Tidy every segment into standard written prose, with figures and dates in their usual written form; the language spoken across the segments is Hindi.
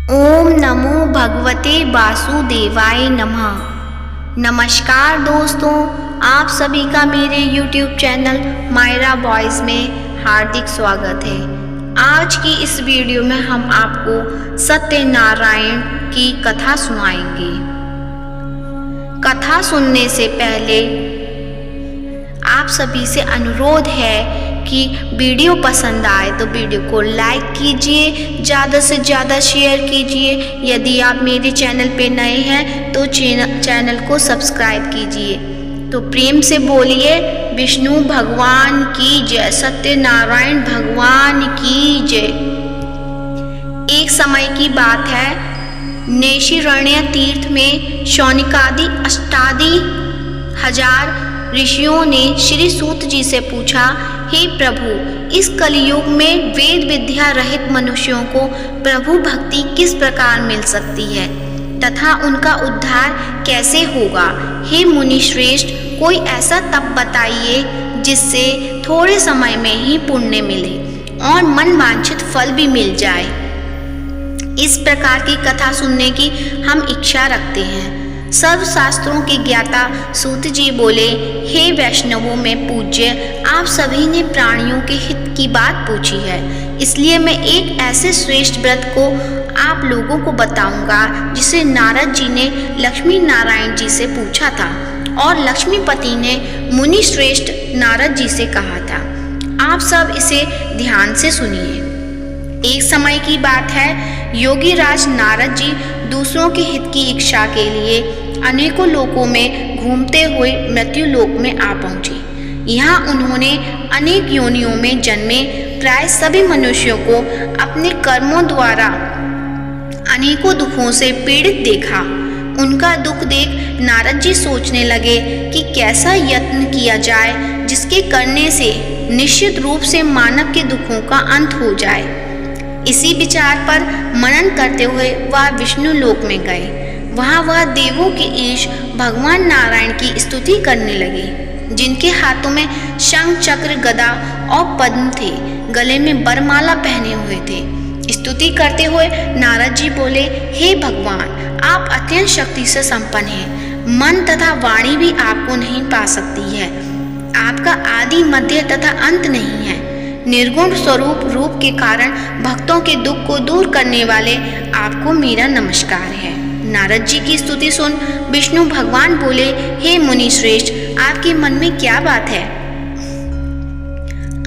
ओम नमो भगवते वासुदेवाय नमः। नमस्कार दोस्तों, आप सभी का मेरे YouTube चैनल मायरा बॉयज़ में हार्दिक स्वागत है। आज की इस वीडियो में हम आपको सत्यनारायण की कथा सुनाएंगे। कथा सुनने से पहले आप सभी से अनुरोध है कि वीडियो पसंद आए तो वीडियो को लाइक कीजिए, ज़्यादा से ज़्यादा शेयर कीजिए। यदि आप मेरे चैनल पे नए हैं तो चैनल को सब्सक्राइब कीजिए। तो प्रेम से बोलिए विष्णु भगवान की जय, सत्यनारायण भगवान की जय। एक समय की बात है, नैमिषारण्य तीर्थ में शौनकादि अष्टादि हजार ऋषियों ने श्री सूत जी से पूछा, हे प्रभु, इस कलयुग में वेद विद्या रहित मनुष्यों को प्रभु भक्ति किस प्रकार मिल सकती है तथा उनका उद्धार कैसे होगा। हे मुनि श्रेष्ठ, कोई ऐसा तप बताइए जिससे थोड़े समय में ही पुण्य मिले और मन वांछित फल भी मिल जाए। इस प्रकार की कथा सुनने की हम इच्छा रखते हैं। सर्व शास्त्रों के ज्ञाता सूत जी बोले, हे वैष्णवों में पूज्य, आप सभी ने प्राणियों के हित की बात पूछी है, इसलिए मैं एक ऐसे श्रेष्ठ व्रत को आप लोगों को बताऊंगा जिसे नारद जी ने लक्ष्मी नारायण जी से पूछा था और लक्ष्मीपति ने मुनि श्रेष्ठ नारद जी से कहा था। आप सब इसे ध्यान से सुनिए। एक समय की बात है, योगी राज नारद जी दूसरों के हित की इच्छा के लिए अनेकों लोकों में घूमते हुए मृत्यु लोक में आ पहुँचे। यहाँ उन्होंने अनेक योनियों में जन्मे प्राय सभी मनुष्यों को अपने कर्मों द्वारा अनेकों दुखों से पीड़ित देखा। उनका दुख देख नारद जी सोचने लगे कि कैसा यत्न किया जाए जिसके करने से निश्चित रूप से मानव के दुखों का अंत हो जाए। इसी विचार पर मनन करते हुए वह विष्णु लोक में गए। वहाँ वह देवों के ईश भगवान नारायण की स्तुति करने लगे, जिनके हाथों में शंख चक्र गदा और पद्म थे, गले में वरमाला पहने हुए थे। स्तुति करते हुए नारद जी बोले, हे भगवान, आप अत्यंत शक्ति से संपन्न हैं, मन तथा वाणी भी आपको नहीं पा सकती है। आपका आदि मध्य तथा अंत नहीं है। निर्गुण स्वरूप रूप के कारण भक्तों के दुख को दूर करने वाले आपको मेरा नमस्कार है। नारद जी की स्तुति सुन विष्णु भगवान बोले, हे मुनि श्रेष्ठ, आपके मन में क्या बात है?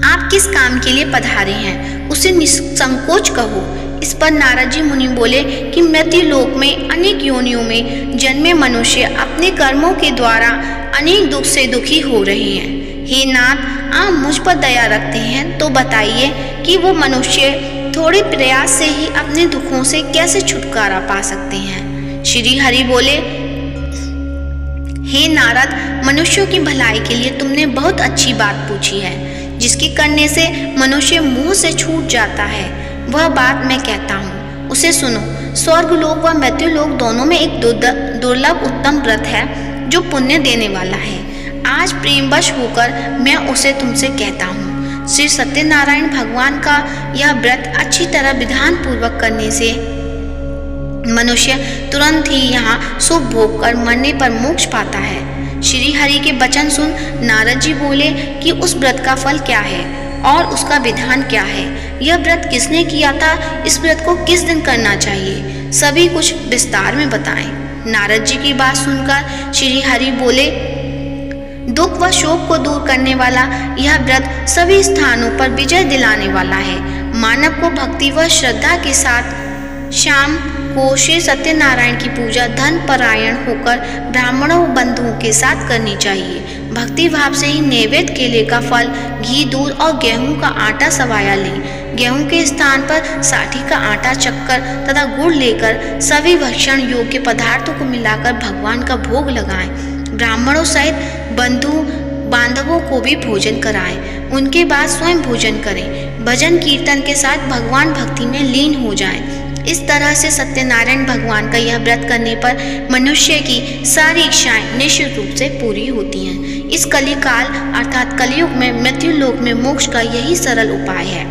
आप किस काम के लिए पधारे हैं, उसे निसंकोच कहो। इस पर नारद जी मुनि बोले कि मृत्यु लोक में अनेक योनियों में जन्मे मनुष्य अपने कर्मों के द्वारा अनेक दुख से दुखी हो रहे हैं। हे नाथ, आप मुझ पर दया रखते हैं तो बताइए कि वो मनुष्य थोड़े प्रयास से ही अपने दुखों से कैसे छुटकारा पा सकते हैं। श्री हरि बोले, हे नारद, मनुष्यों की भलाई के लिए तुमने बहुत अच्छी बात पूछी है, जिसके करने से मनुष्य मुंह से छूट जाता है। वह बात मैं कहता हूँ, उसे सुनो। स्वर्ग लोक व मृत्यु लोक दोनों में एक दुर्लभ उत्तम व्रत है जो पुण्य देने वाला है। आज प्रेमवश होकर मैं उसे तुमसे कहता हूँ। श्री सत्यनारायण भगवान का यह व्रत अच्छी तरह विधान पूर्वक करने से मनुष्य तुरंत ही यहाँ सुख भोग कर मरने पर मोक्ष पाता है। श्री हरि के वचन सुन नारद जी बोले कि उस व्रत का फल क्या है और उसका विधान क्या है, यह व्रत किसने किया था, इस व्रत को किस दिन करना चाहिए, सभी कुछ विस्तार में बताएं। नारद जी की बात सुनकर श्री हरि बोले, दुख व शोक को दूर करने वाला यह व्रत सभी स्थानों पर विजय दिलाने वाला है। मानव को भक्ति व श्रद्धा के साथ शाम को श्री सत्यनारायण की पूजा धन परायण होकर ब्राह्मणों बंधुओं के साथ करनी चाहिए। भक्ति भाव से ही नैवेद्य केले का फल, घी, दूध और गेहूं का आटा सवाया लें। गेहूं के स्थान पर साठी का आटा, चक्कर तथा गुड़ लेकर सभी भक्षण योग्य पदार्थों को मिलाकर भगवान का भोग लगाएं। ब्राह्मणों सहित बंधु बांधवों को भी भोजन कराएं। उनके बाद स्वयं भोजन करें। भजन कीर्तन के साथ भगवान भक्ति में लीन हो जाएं। इस तरह से सत्यनारायण भगवान का यह व्रत करने पर मनुष्य की सारी इच्छाएं निश्चित रूप से पूरी होती हैं। इस कलिकाल अर्थात कलयुग में मृत्यु लोक में मोक्ष का यही सरल उपाय है।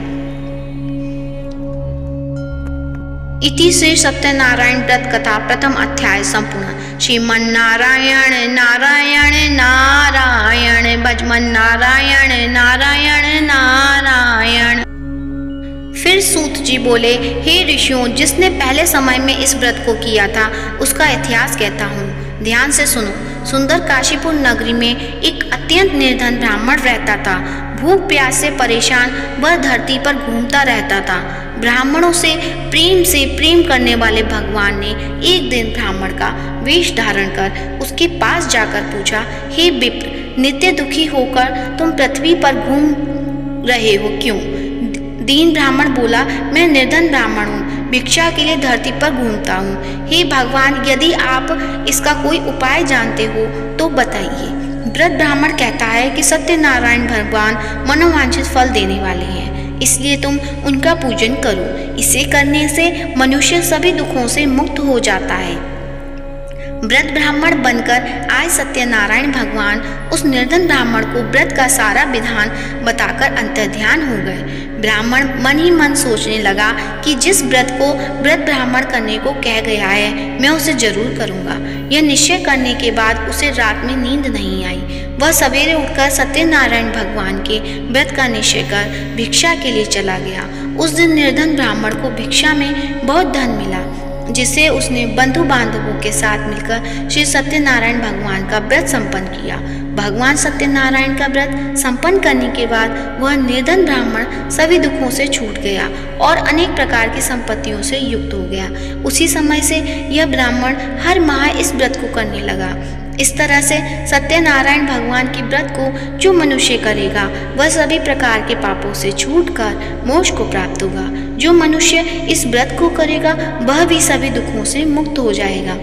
इति श्री सत्यनारायण व्रत कथा प्रथम अध्याय संपूर्ण। श्रीमन्नारायण नारायण नारायण भजमन्नारायण नारायण नारायण। फिर सूत जी बोले, हे ऋषियों, जिसने पहले समय में इस व्रत को किया था उसका इतिहास कहता हूँ, ध्यान से सुनो। सुंदर काशीपुर नगरी में एक अत्यंत निर्धन ब्राह्मण रहता था। भूख प्यास से परेशान वह धरती पर घूमता रहता था। ब्राह्मणों से प्रेम करने वाले भगवान ने एक दिन ब्राह्मण का वेश धारण कर उसके पास जाकर पूछा, हे विप्र, नित्य दुखी होकर तुम पृथ्वी पर घूम रहे हो क्यों? दीन ब्राह्मण बोला, मैं निर्धन ब्राह्मण हूँ, भिक्षा के लिए धरती पर घूमता हूँ। हे भगवान, यदि आप इसका कोई उपाय जानते हो तो बताइए। व्रत ब्राह्मण कहता है कि सत्यनारायण भगवान मनोवांछित फल देने वाले हैं, इसलिए तुम उनका पूजन करो। इसे करने से मनुष्य सभी दुखों से मुक्त हो जाता है। व्रत ब्राह्मण बनकर आए सत्यनारायण भगवान उस निर्धन ब्राह्मण को व्रत का सारा विधान बताकर अंतर्ध्यान हो गए। ब्राह्मण मन ही मन सोचने लगा कि जिस व्रत को व्रत ब्राह्मण करने को कह गया है मैं उसे जरूर करूंगा। यह निश्चय करने के बाद उसे रात में नींद नहीं आई। वह सवेरे उठकर सत्यनारायण भगवान के व्रत का निश्चय कर भिक्षा के लिए चला गया। उस दिन निर्धन ब्राह्मण को भिक्षा में बहुत धन मिला, जिसे उसने बंधु बांधवों के साथ मिलकर श्री सत्यनारायण भगवान का व्रत संपन्न किया। भगवान सत्यनारायण का व्रत संपन्न करने के बाद वह निर्धन ब्राह्मण सभी दुखों से छूट गया और अनेक प्रकार की संपत्तियों से युक्त हो गया। उसी समय से यह ब्राह्मण हर माह इस व्रत को करने लगा। इस तरह से सत्यनारायण भगवान के व्रत को जो मनुष्य करेगा वह सभी प्रकार के पापों से छूटकर मोक्ष को प्राप्त होगा। जो मनुष्य इस व्रत को करेगा वह भी सभी दुखों से मुक्त हो जाएगा।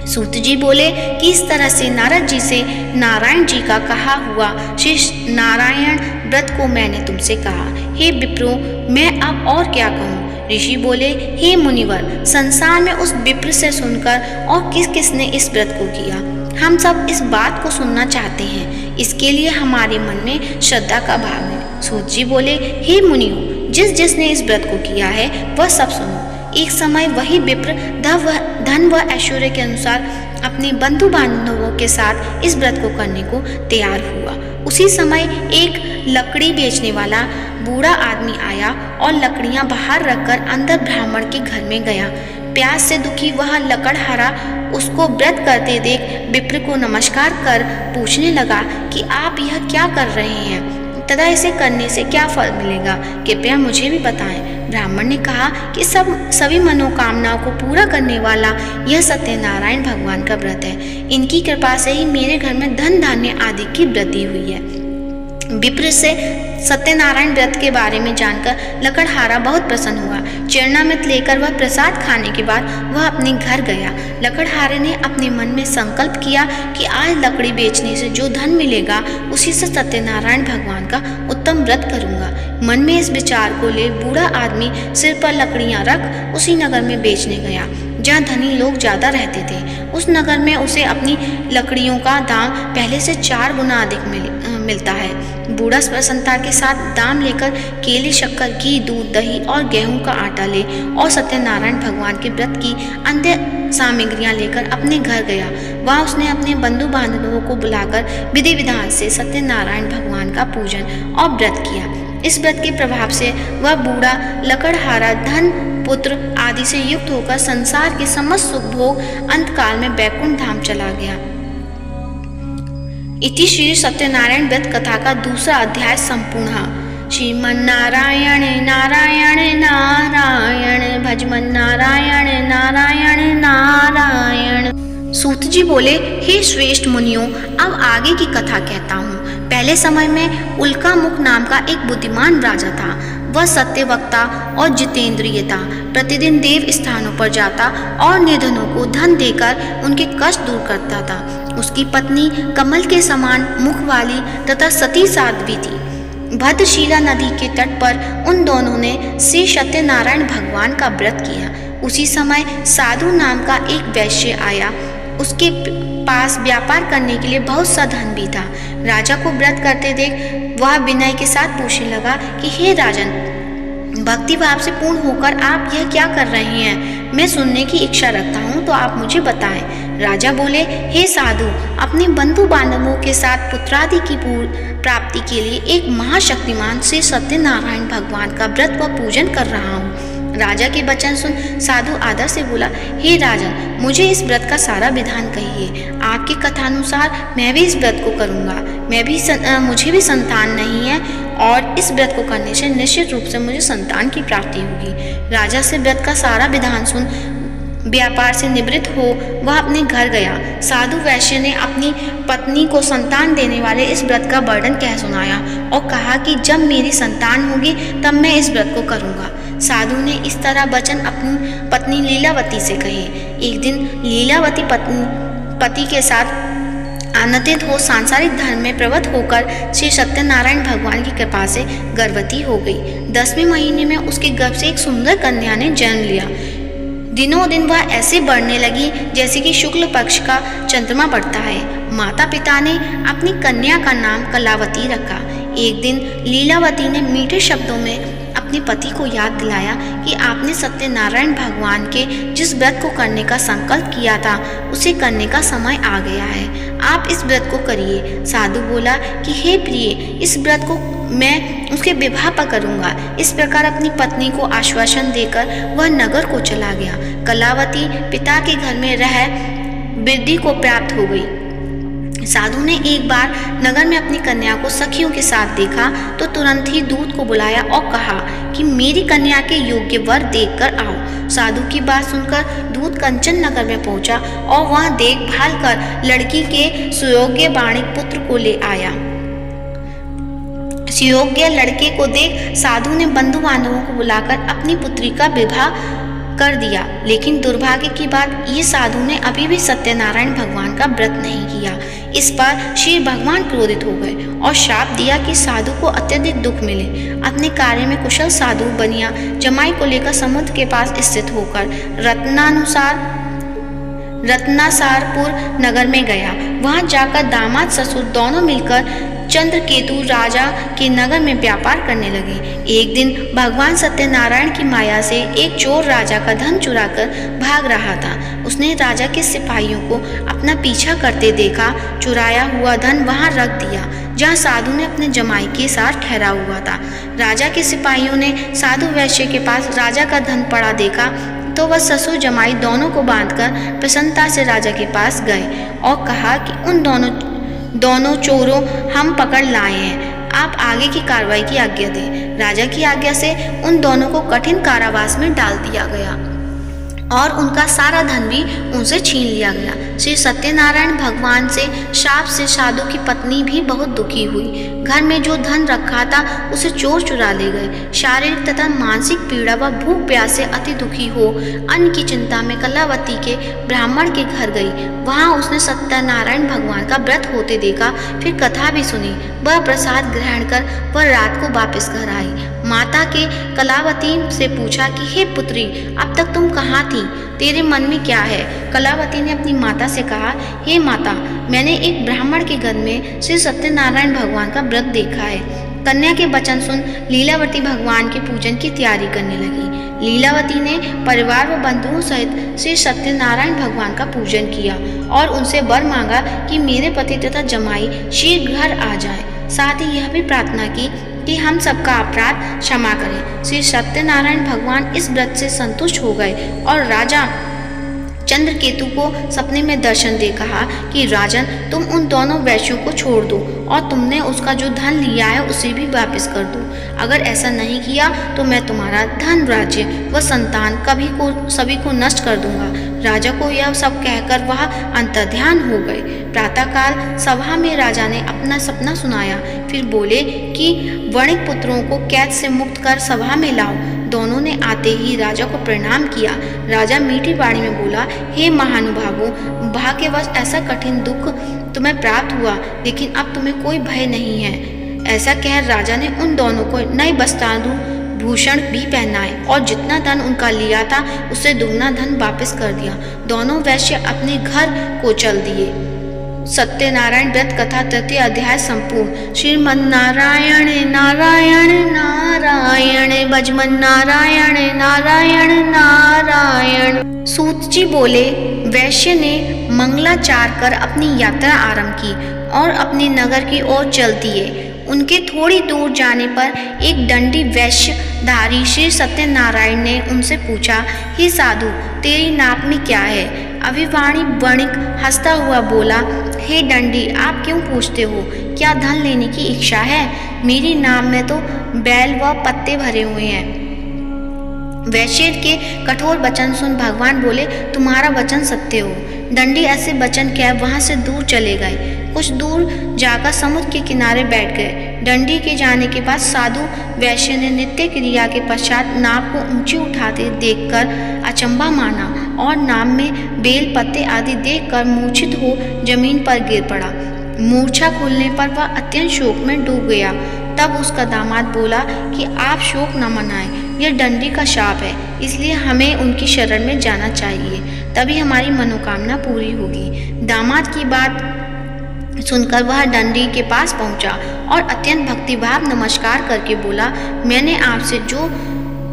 सूत जी बोले कि इस तरह से नारद जी से नारायण जी का कहा हुआ श्री नारायण व्रत को मैंने तुमसे कहा। हे विप्रो, मैं अब और क्या कहूँ? ऋषि बोले, हे मुनिवर, संसार में उस विप्र से सुनकर और किस किसने इस व्रत को किया, हम सब इस बात को सुनना चाहते हैं। इसके लिए हमारे मन में श्रद्धा का भाव है। सूत जी बोले, हे मुनियों, जिसने इस व्रत को किया है वह सब सुनो। एक समय वही विप्र धन व ऐश्वर्य के अनुसार अपने बंधु बांधवों के साथ इस व्रत को करने को तैयार हुआ। उसी समय एक लकड़ी बेचने वाला बूढ़ा आदमी आया और लकड़ियां बाहर रखकर अंदर ब्राह्मण के घर में गया। प्यास से दुखी वह लकड़हारा उसको व्रत करते देख विप्र को नमस्कार कर पूछने लगा कि आप यह क्या कर रहे हैं तथा इसे करने से क्या फल मिलेगा, कृपया मुझे भी बताएं। ब्राह्मण ने कहा कि सभी मनोकामनाओं को पूरा करने वाला यह सत्यनारायण भगवान का व्रत है। इनकी कृपा से ही मेरे घर में धन धान्य आदि की वृद्धि हुई है। विप्र से सत्यनारायण व्रत के बारे में जानकर लकड़हारा बहुत प्रसन्न हुआ। चरणामृत लेकर वह प्रसाद खाने के बाद वह अपने घर गया। लकड़हारे ने अपने मन में संकल्प किया कि आज लकड़ी बेचने से जो धन मिलेगा उसी से सत्यनारायण भगवान का उत्तम व्रत करूंगा। मन में इस विचार को ले बूढ़ा आदमी सिर पर लकड़ियां रख उसी नगर में बेचने गया जहाँ धनी लोग ज्यादा रहते थे। उस नगर में उसे अपनी लकड़ियों का दाम पहले से 4 गुना अधिक मिलता है। बूढ़ा प्रसन्नता के साथ दाम लेकर केले, शक्कर, घी, दूध, दही और गेहूं का आटा ले और सत्यनारायण भगवान के व्रत की अन्य सामग्रियां लेकर अपने घर गया। वहां उसने अपने बंधु बांधवों को बुलाकर विधि विधान से सत्यनारायण भगवान का पूजन और व्रत किया। इस व्रत के प्रभाव से वह बूढ़ा लकड़हारा धन, पुत्र आदि से युक्त होकर संसार के समस्त सुख भोग अंतकाल में बैकुंठ धाम चला गया। इति श्री सत्यनारायण व्रत कथा का दूसरा अध्याय संपूर्ण। श्रीमन्नारायण नारायण नारायण भजमन्नारायण नारायण नारायण। सूत जी बोले, हे श्रेष्ठ मुनियों, अब आगे की कथा कहता हूँ। पहले समय में उल्कामुख नाम का एक बुद्धिमान राजा था। वह सत्यवक्ता और जितेंद्रिय था। प्रतिदिन देव स्थानों पर जाता और निर्धनों को धन देकर उनके कष्ट दूर करता था। उसकी पत्नी कमल के समान मुख वाली तथा सती साध्वी थी। भद्रशिला नदी के तट पर उन दोनों ने श्री सत्यनारायण भगवान का व्रत किया। उसी समय साधु नाम का एक वैश्य आया। उसके पास व्यापार करने के लिए बहुत सा धन भी था। राजा को व्रत करते देख वह विनय के साथ पूछने लगा कि हे राजन, भक्ति भाव से पूर्ण होकर आप यह क्या कर रहे हैं? मैं सुनने की इच्छा रखता हूँ, तो आप मुझे बताएं। राजा बोले, हे साधु, अपने बंधु बांधवों के साथ पुत्रादि की प्राप्ति के लिए एक महाशक्तिमान श्री सत्यनारायण भगवान का व्रत व पूजन कर रहा हूँ। राजा के वचन सुन साधु आदर से बोला, हे राजन, मुझे इस व्रत का सारा विधान कहिए। आपकी कथानुसार मैं भी इस व्रत को करूँगा। मुझे भी संतान नहीं है और इस व्रत को करने से निश्चित रूप से मुझे संतान की प्राप्ति होगी। राजा से व्रत का सारा विधान सुन व्यापार से निवृत्त हो वह अपने घर गया। साधु वैश्य ने अपनी पत्नी को संतान देने वाले इस व्रत का वर्णन कह सुनाया और कहा कि जब मेरी संतान होगी तब मैं इस व्रत को करूँगा। साधु ने इस तरह वचन अपनी पत्नी लीलावती से कहे। एक दिन लीलावती पति के साथ आनंदित हो सांसारिक धर्म में प्रवृत्त होकर श्री सत्यनारायण भगवान की कृपा से गर्भवती हो गई। 10वें महीने में उसके गर्भ से एक सुंदर कन्या ने जन्म लिया। दिनों दिन वह ऐसे बढ़ने लगी जैसे कि शुक्ल पक्ष का चंद्रमा बढ़ता है। माता पिता ने अपनी कन्या का नाम कलावती रखा। एक दिन लीलावती ने मीठे शब्दों में अपने पति को याद दिलाया कि आपने सत्यनारायण भगवान के जिस व्रत को करने का संकल्प किया था उसे करने का समय आ गया है। आप इस व्रत को करिए। साधु बोला कि हे प्रिय, इस व्रत को मैं उसके विवाह पर करूँगा। इस प्रकार अपनी पत्नी को आश्वासन देकर वह नगर को चला गया। कलावती पिता के घर में रह वृद्धि को प्राप्त हो गई। साधु ने एक बार नगर में अपनी कन्या को सखियों के साथ देखा तो तुरंत ही दूत को बुलाया और कहा कि मेरी कन्या के योग्य वर देखकर आओ। साधु की बात सुनकर दूत कंचन नगर में पहुंचा और वहां देखभाल कर लड़की के सुयोग्य वाणिक पुत्र को ले आया। सुयोग्य लड़के को देख साधु ने बंधु बांधवों को बुलाकर अपनी पुत्री का विवाह कर दिया। लेकिन दुर्भाग्य की बात, ये साधु ने अभी भी सत्यनारायण भगवान का व्रत नहीं किया। इस पर श्री भगवान क्रोधित हो गए और शाप दिया कि साधु को अत्यधिक दुख मिले। अपने कार्य में कुशल साधु बनिया जमाई को लेकर समुद्र के पास स्थित होकर रत्नासारपुर नगर में गया। वहां जाकर दामाद ससुर दोनों मिलकर चंद्रकेतु राजा के नगर में व्यापार करने लगे। एक दिन भगवान सत्यनारायण की माया से एक चोर राजा का धन चुराकर भाग रहा था। उसने राजा के सिपाहियों को अपना पीछा करते देखा। चुराया हुआ धन वहां रख दिया जहां साधु ने अपने जमाई के साथ ठहरा हुआ था। राजा के सिपाहियों ने साधु वैश्य के पास राजा का धन पड़ा देखा तो वह ससुर जमाई दोनों को बांधकर प्रसन्नता से राजा के पास गए और कहा कि उन दोनों चोरों हम पकड़ लाए हैं। आप आगे की कार्रवाई की आज्ञा दें। राजा की आज्ञा से उन दोनों को कठिन कारावास में डाल दिया गया और उनका सारा धन भी उनसे छीन लिया गया। श्री सत्यनारायण भगवान से शाप से साधु की पत्नी भी बहुत दुखी हुई। घर में जो धन रखा था उसे चोर चुरा ले गए। शारीरिक तथा मानसिक पीड़ा व भूख प्यास से अति दुखी हो अन्न की चिंता में कलावती के ब्राह्मण के घर गई। वहां उसने सत्यनारायण भगवान का व्रत होते देखा। फिर कथा भी सुनी। वह प्रसाद ग्रहण कर वह रात को वापस घर आई। माता के कलावती से पूछा कि हे पुत्री, अब तक तुम कहाँ थी? तेरे मन में क्या है? कलावती ने अपनी माता से कहा, हे माता, मैंने एक ब्राह्मण के घर में श्री सत्यनारायण भगवान का व्रत देखा है। कन्या के वचन सुन लीलावती भगवान के पूजन की तैयारी करने लगी। लीलावती ने परिवार व बंधुओं सहित श्री सत्यनारायण भगवान का पूजन किया और उनसे वर मांगा कि मेरे पति तथा जमाई शीघ्र घर आ जाए। साथ ही यह भी प्रार्थना की कि हम सबका अपराध क्षमा करें। श्री सत्यनारायण भगवान इस व्रत से संतुष्ट हो गए और राजा चंद्रकेतु को सपने में दर्शन दे कहा कि राजन, तुम उन दोनों वैश्यों को छोड़ दो और तुमने उसका जो धन लिया है उसे भी वापस कर दो। अगर ऐसा नहीं किया तो मैं तुम्हारा धन, राज्य व संतान सभी को नष्ट कर दूंगा। राजा को यह सब कहकर वह अंतर्ध्यान हो गए। प्रातःकाल सभा में राजा ने अपना सपना सुनाया। फिर बोले कि वणिक पुत्रों को कैद से मुक्त कर सभा में लाओ। दोनों ने आते ही राजा को प्रणाम किया। राजा मीठी वाणी में बोला, हे महानुभावों, भाग्यवश ऐसा कठिन दुख तुम्हें प्राप्त हुआ, लेकिन अब तुम्हें कोई भय नहीं है। ऐसा कह राजा ने उन दोनों को नए वस्त्रादि भूषण भी पहनाए और जितना धन उनका लिया था उससे दुगना धन वापस कर दिया। दोनों वैश्य अपने घर को चल दिए। सत्यनारायण व्रत कथा तृतीय अध्याय संपूर्ण। श्रीमन्नारायण नारायण नारायण भजमन नारायण नारायण नारायण। सूत जी बोले, वैश्य ने मंगलाचार कर अपनी यात्रा आरंभ की और अपने नगर की ओर चल दिए। उनके थोड़ी दूर जाने पर एक दंडी वैश्यधारी श्री सत्यनारायण ने उनसे पूछा, हे साधु, तेरी नाप में क्या है? अभिवाणी वणिक हंसता हुआ बोला, हे दंडी, आप क्यों पूछते हो? क्या धन लेने की इच्छा है? मेरी नाव में तो बैल व पत्ते भरे हुए हैं। वैश्य के कठोर वचन सुन भगवान बोले, तुम्हारा वचन सत्य हो। दंडी ऐसे वचन कह वहां से दूर चले गए। कुछ दूर जाकर समुद्र के किनारे बैठ गए। दंडी के जाने के बाद साधु वैश्य ने नित्य क्रिया के पश्चात नाव को ऊंची उठाते देखकर अचंभा माना और नाव में बेल पत्ते आदि देखकर मूर्छित हो जमीन पर गिर पड़ा। मूर्छा खुलने पर वह अत्यंत शोक में डूब गया। तब उसका दामाद बोला कि आप शोक न मनाएं, यह दंडी का शाप है, इसलिए हमें उनकी शरण में जाना चाहिए, तभी हमारी मनोकामना पूरी होगी। दामाद की बात सुनकर वह दंडी के पास पहुंचा और अत्यंत भक्तिभाव नमस्कार करके बोला, मैंने आपसे जो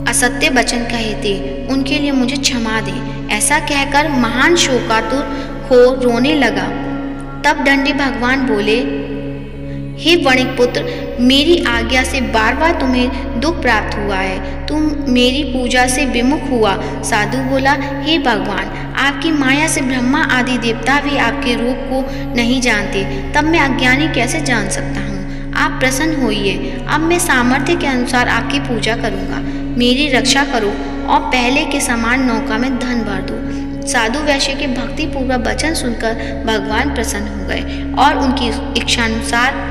असत्य वचन कहे थे उनके लिए मुझे क्षमा दें। ऐसा कहकर महान शोकातुर हो रोने लगा। तब दंडी भगवान बोले, हे वणिक पुत्र, मेरी आज्ञा से बार बार तुम्हें दुख प्राप्त हुआ है, तुम मेरी पूजा से विमुख हुआ। साधु बोला, हे भगवान, आपकी माया से ब्रह्मा आदि देवता भी आपके रूप को नहीं जानते, तब मैं अज्ञानी कैसे जान सकता हूँ? आप प्रसन्न होइए, अब मैं सामर्थ्य के अनुसार आपकी पूजा करूँगा। मेरी रक्षा करो और पहले के समान नौका में धन भर दो। साधु वैश्य के भक्तिपूर्वक वचन सुनकर भगवान प्रसन्न हो गए और उनकी इच्छानुसार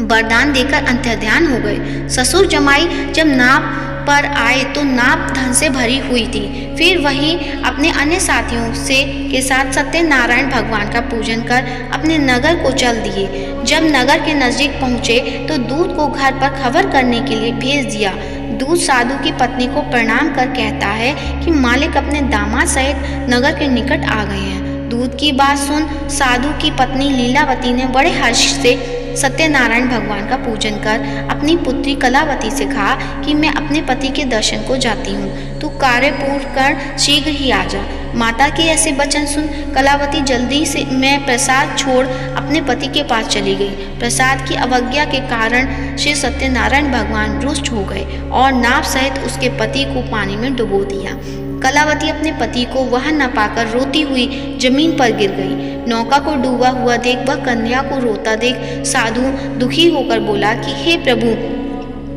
वरदान देकर अंतर्ध्यान हो गए। ससुर जमाई जब नाव पर आए तो नाव धन से भरी हुई थी। फिर वही अपने अन्य साथियों से के साथ सत्यनारायण भगवान का पूजन कर अपने नगर को चल दिए। जब नगर के नजदीक पहुँचे तो दूत को घर पर खबर करने के लिए भेज दिया। दूत साधु की पत्नी को प्रणाम कर कहता है कि मालिक अपने दामाद सहित नगर के निकट आ गए हैं। दूत की बात सुन साधु की पत्नी लीलावती ने बड़े हर्ष से सत्यनारायण भगवान का पूजन कर अपनी पुत्री कलावती से कहा कि मैं अपने पति के दर्शन को जाती हूँ, तू कार्य पूर्ण कर शीघ्र ही आ जा। माता के ऐसे वचन सुन कलावती जल्दी से मैं प्रसाद छोड़ अपने पति के पास चली गई। प्रसाद की अवज्ञा के कारण श्री सत्यनारायण भगवान रुष्ट हो गए और नाव सहित उसके पति को पानी में डुबो दिया। कलावती अपने पति को वहां न पाकर रोती हुई जमीन पर गिर गई। नौका को डूबा हुआ देख वह कन्या को रोता देख साधु दुखी होकर बोला कि हे प्रभु,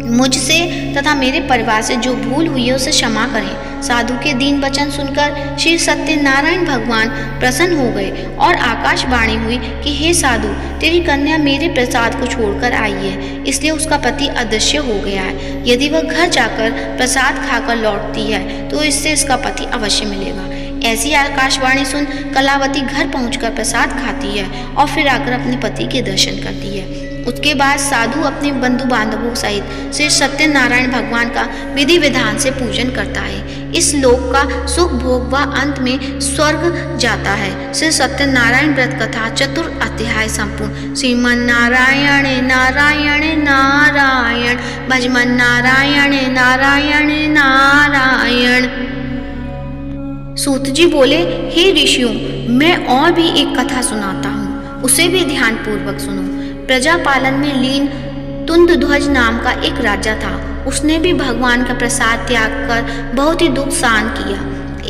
मुझसे तथा मेरे परिवार से जो भूल हुई है उसे क्षमा करें। साधु के दीन वचन सुनकर श्री सत्यनारायण भगवान प्रसन्न हो गए और आकाशवाणी हुई कि हे साधु, तेरी कन्या मेरे प्रसाद को छोड़कर आई है, इसलिए उसका पति अदृश्य हो गया है। यदि वह घर जाकर प्रसाद खाकर लौटती है तो इससे इसका पति अवश्य मिलेगा। ऐसी आकाशवाणी सुन कलावती घर पहुंचकर प्रसाद खाती है और फिर आकर अपने पति के दर्शन करती है। उसके बाद साधु अपने बंधु बांधवों सहित श्री सत्यनारायण भगवान का विधि विधान से पूजन करता है। इस लोक का सुख भोग व अंत में स्वर्ग जाता है। श्री सत्यनारायण व्रत कथा चतुर्थ अध्याय संपूर्ण। श्रीमन्नारायण नारायण नारायण भजमन नारायण नारायण नारायण। सूत जी बोले, हे ऋषियों, मैं और भी एक कथा सुनाता हूँ, उसे भी ध्यान पूर्वक सुनो। प्रजापालन में लीन तुंदध्वज नाम का एक राजा था। उसने भी भगवान का प्रसाद त्याग कर बहुत ही दुख सहन किया।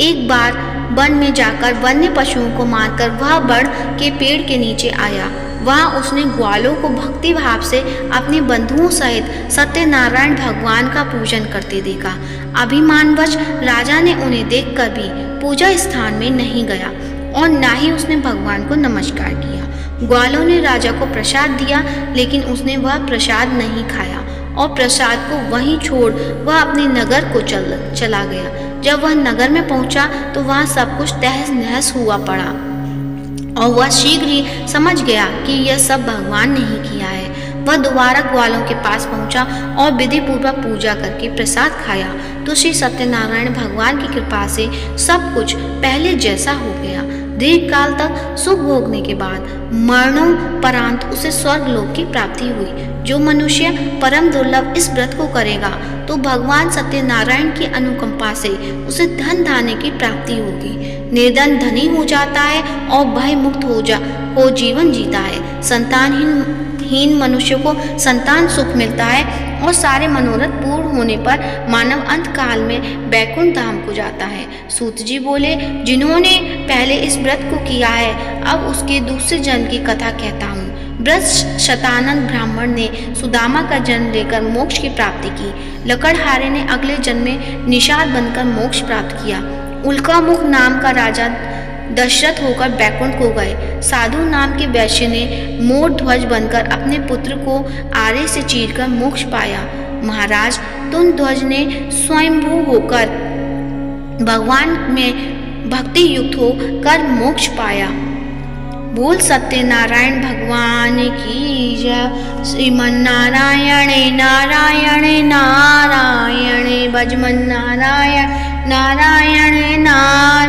एक बार वन में जाकर वन्य पशुओं को मारकर वह बड़ के पेड़ के नीचे आया। वहां उसने ग्वालों को भक्ति भाव से अपने बंधुओं सहित सत्यनारायण भगवान का पूजन करते देखा। अभिमानवश राजा ने उन्हें देखकर भी पूजा स्थान में नहीं गया और न ही उसने भगवान को नमस्कार किया। ग्वालों ने राजा को प्रसाद दिया, लेकिन उसने वह प्रसाद नहीं खाया और प्रसाद को वहीं छोड़ वह अपने नगर को चला गया। जब वह नगर में पहुंचा तो वहाँ सब कुछ तहस नहस हुआ पड़ा और वह शीघ्र ही समझ गया कि यह सब भगवान ने ही किया है। वह दोबारा ग्वालों के पास पहुंचा और विधि पूर्वक पूजा करके प्रसाद खाया तो श्री सत्यनारायण भगवान की कृपा से सब कुछ पहले जैसा हो गया। दीर्घ काल तक सुख भोगने के बाद मरणोपरांत उसे स्वर्ग लोक की प्राप्ति हुई। जो मनुष्य परम दुर्लभ इस व्रत को करेगा तो भगवान सत्यनारायण की अनुकंपा से उसे धन धान्य की प्राप्ति होगी। निर्धन धनी हो जाता है और भय मुक्त हो जीवन जीता है। संतानहीन मनुष्य को संतान सुख मिलता है और सारे मनोरथ पूर्ण होने पर मानव अंत काल में बैकुंठ धाम को जाता है। सूत जी बोले, जिन्होंने पहले इस व्रत को किया है अब उसके दूसरे जन्म की कथा कहता हूँ। ब्रज शतानंद ब्राह्मण ने सुदामा का जन्म लेकर मोक्ष की प्राप्ति की। लकड़हारे ने अगले जन्म में निषाद बनकर मोक्ष प्राप्त किया। उल्कामुख नाम का राजा दशरथ होकर बैकुंठ को गए। साधु नाम के वैश्य ने मोर ध्वज बनकर अपने पुत्र को आरे से चीरकर मोक्ष पाया। महाराज तुंग ध्वज ने स्वयंभू होकर भगवान में भक्ति युक्त होकर मोक्ष पाया। बोल सत्यनारायण भगवान की जय। श्रीमन नारायणे नारायणे नारायणे भजमन नारायण नारायणे नारायण।